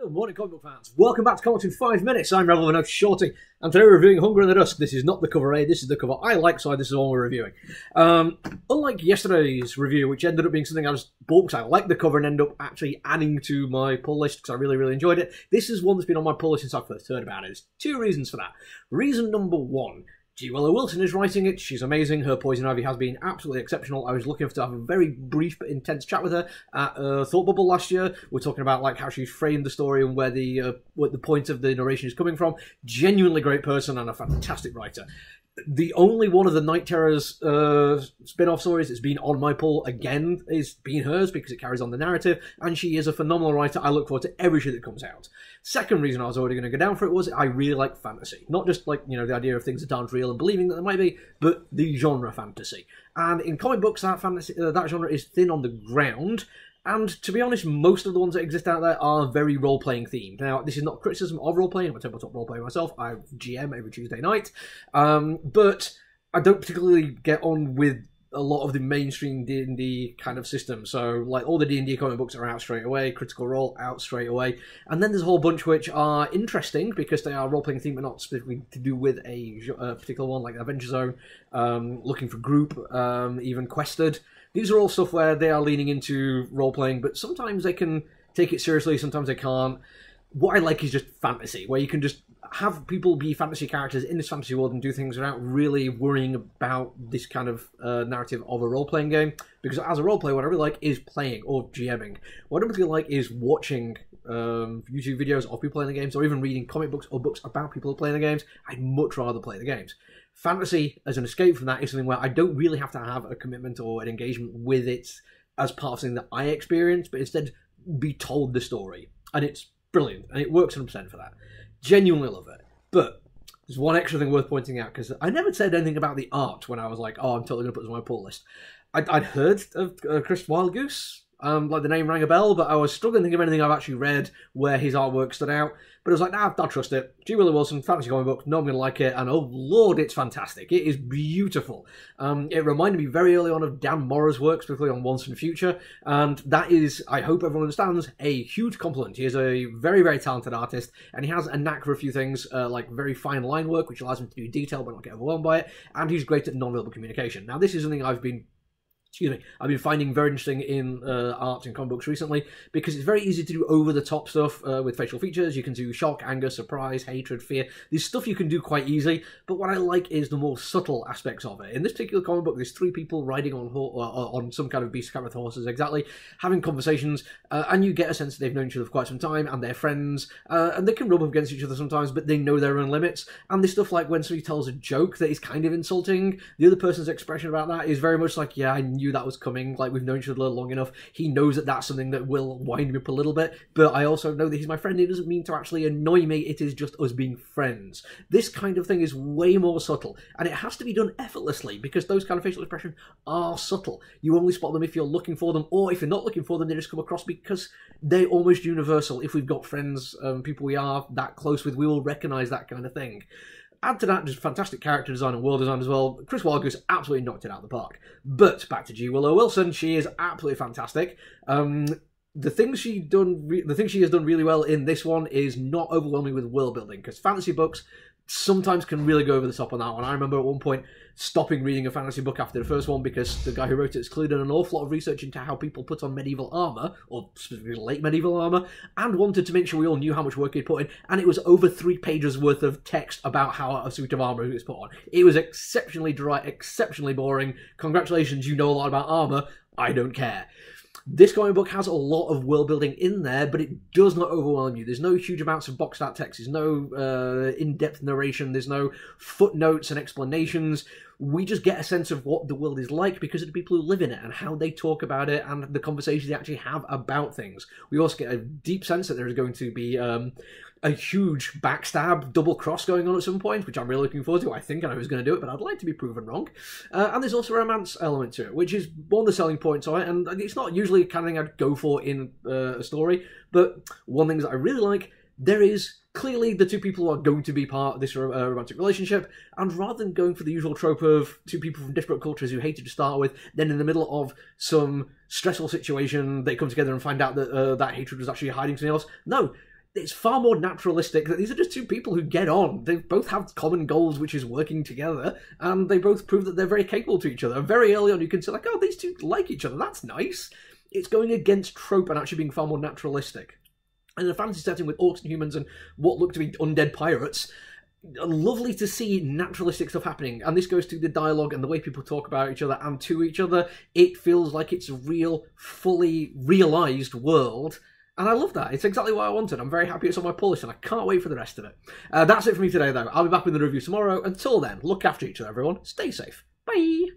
Good morning, comic book fans. Welcome back to Comics in 5 Minutes. I'm Rebel of Shorting, and today we're reviewing Hunger in the Dusk. This is not the cover A, this is the cover I like, so this is the one we're reviewing. Unlike yesterday's review, which ended up being something I just bought because I liked the cover and ended up actually adding to my pull list because I really enjoyed it, this is one that's been on my pull list since I first heard about it. There's two reasons for that. Reason number one, G. Willow Wilson is writing it. She's amazing. Her Poison Ivy has been absolutely exceptional. I was lucky enough to have a very brief but intense chat with her at Thought Bubble last year. We're talking about like how she's framed the story and where the point of the narration is coming from. Genuinely great person and a fantastic writer. The only one of the Night Terrors spin-off stories that's been on my pull again is been hers because it carries on the narrative, and she is a phenomenal writer. I look forward to every shit that comes out. Second reason I was already going to go down for it was I really like fantasy. Not just like, you know, the idea of things that aren't real and believing that there might be, but the genre fantasy. And in comic books, that fantasy, that genre is thin on the ground. And to be honest, most of the ones that exist out there are very role-playing themed. Now, this is not criticism of role-playing. I'm a tabletop role-player myself. I GM every Tuesday night. But I don't particularly get on with a lot of the mainstream D&D kind of system. So, like, all the D&D comic books are out straight away. Critical Role, out straight away. And then there's a whole bunch which are interesting because they are role-playing themed, but not specifically to do with a particular one, like Adventure Zone, Looking for Group, even Quested. These are all stuff where they are leaning into role-playing, but sometimes they can take it seriously, sometimes they can't. What I like is just fantasy, where you can just have people be fantasy characters in this fantasy world and do things without really worrying about this kind of narrative of a role-playing game. Because as a role-player, what I really like is playing or GMing. What I really like is watching YouTube videos of people playing the games, or even reading comic books or books about people playing the games. I'd much rather play the games. Fantasy, as an escape from that, is something where I don't really have to have a commitment or an engagement with it as part of something that I experience, but instead be told the story. And it's brilliant, and it works 100% for that. Genuinely love it. But there's one extra thing worth pointing out, because I never said anything about the art when I was like, oh, I'm totally going to put this on my pull list. I'd heard of Chris Wildgoose. Like the name rang a bell, but I was struggling to think of anything I've actually read where his artwork stood out. But I was like, nah, I'll trust it. G. Willow Wilson, fantasy comic book, no, I'm going to like it. And oh lord, it's fantastic. It is beautiful. It reminded me very early on of Dan Morrow's work, particularly on Once and Future. And that is, I hope everyone understands, a huge compliment. He is a very talented artist, and he has a knack for a few things, like very fine line work, which allows him to do detail but not get overwhelmed by it. And he's great at non-verbal communication. Now, this is something I've been finding very interesting in art and comic books recently, because it's very easy to do over-the-top stuff with facial features. You can do shock, anger, surprise, hatred, fear. There's stuff you can do quite easily, but what I like is the more subtle aspects of it. In this particular comic book, there's three people riding on some kind of beast with horses, exactly, having conversations, and you get a sense that they've known each other for quite some time, and they're friends, and they can rub up against each other sometimes, but they know their own limits. And there's stuff like when somebody tells a joke that is kind of insulting, the other person's expression about that is very much like, yeah, I knew that was coming, like we've known each other long enough. He knows that that's something that will wind me up a little bit, but I also know that he's my friend. It doesn't mean to actually annoy me, it is just us being friends. This kind of thing is way more subtle, and it has to be done effortlessly, because those kind of facial expressions are subtle. You only spot them if you're looking for them, or if you're not looking for them, they just come across because they're almost universal. If we've got friends, people we are that close with, we will recognise that kind of thing. Add to that just fantastic character design and world design as well. Chris Wildgoose absolutely knocked it out of the park. But back to G. Willow Wilson, she is absolutely fantastic. The thing she has done really well in this one is not overwhelming with world building, because fantasy books sometimes can really go over the top on that one. I remember at one point stopping reading a fantasy book after the first one because the guy who wrote it has clearly done an awful lot of research into how people put on medieval armour, or specifically late medieval armour, and wanted to make sure we all knew how much work he'd put in, and it was over 3 pages worth of text about how a suit of armour was put on. It was exceptionally dry, exceptionally boring. Congratulations, you know a lot about armour. I don't care. This comic book has a lot of world building in there, but it does not overwhelm you. There's no huge amounts of boxed out text. There's no in-depth narration. There's no footnotes and explanations. We just get a sense of what the world is like because of the people who live in it and how they talk about it and the conversations they actually have about things. We also get a deep sense that there is going to be a huge backstab, double cross going on at some point, which I'm really looking forward to. I think I know who's going to do it, but I'd like to be proven wrong. And there's also a romance element to it, which is one of the selling points of it, and it's not usually the kind of thing I'd go for in a story, but one thing that I really like, there is clearly the two people are going to be part of this romantic relationship, and rather than going for the usual trope of two people from disparate cultures who hated to start with, then in the middle of some stressful situation, they come together and find out that that hatred was actually hiding something else. No. it's far more naturalistic that these are just two people who get on. They both have common goals, which is working together, and they both prove that they're very capable to each other. And very early on, you can say, like, oh, these two like each other. That's nice. It's going against trope and actually being far more naturalistic. And in a fantasy setting with orcs and humans and what look to be undead pirates, lovely to see naturalistic stuff happening. And this goes to the dialogue and the way people talk about each other and to each other. It feels like it's a real, fully realised world. And I love that. It's exactly what I wanted. I'm very happy it's on my pull list, and I can't wait for the rest of it. That's it for me today, though. I'll be back with the review tomorrow. Until then, look after each other, everyone. Stay safe. Bye!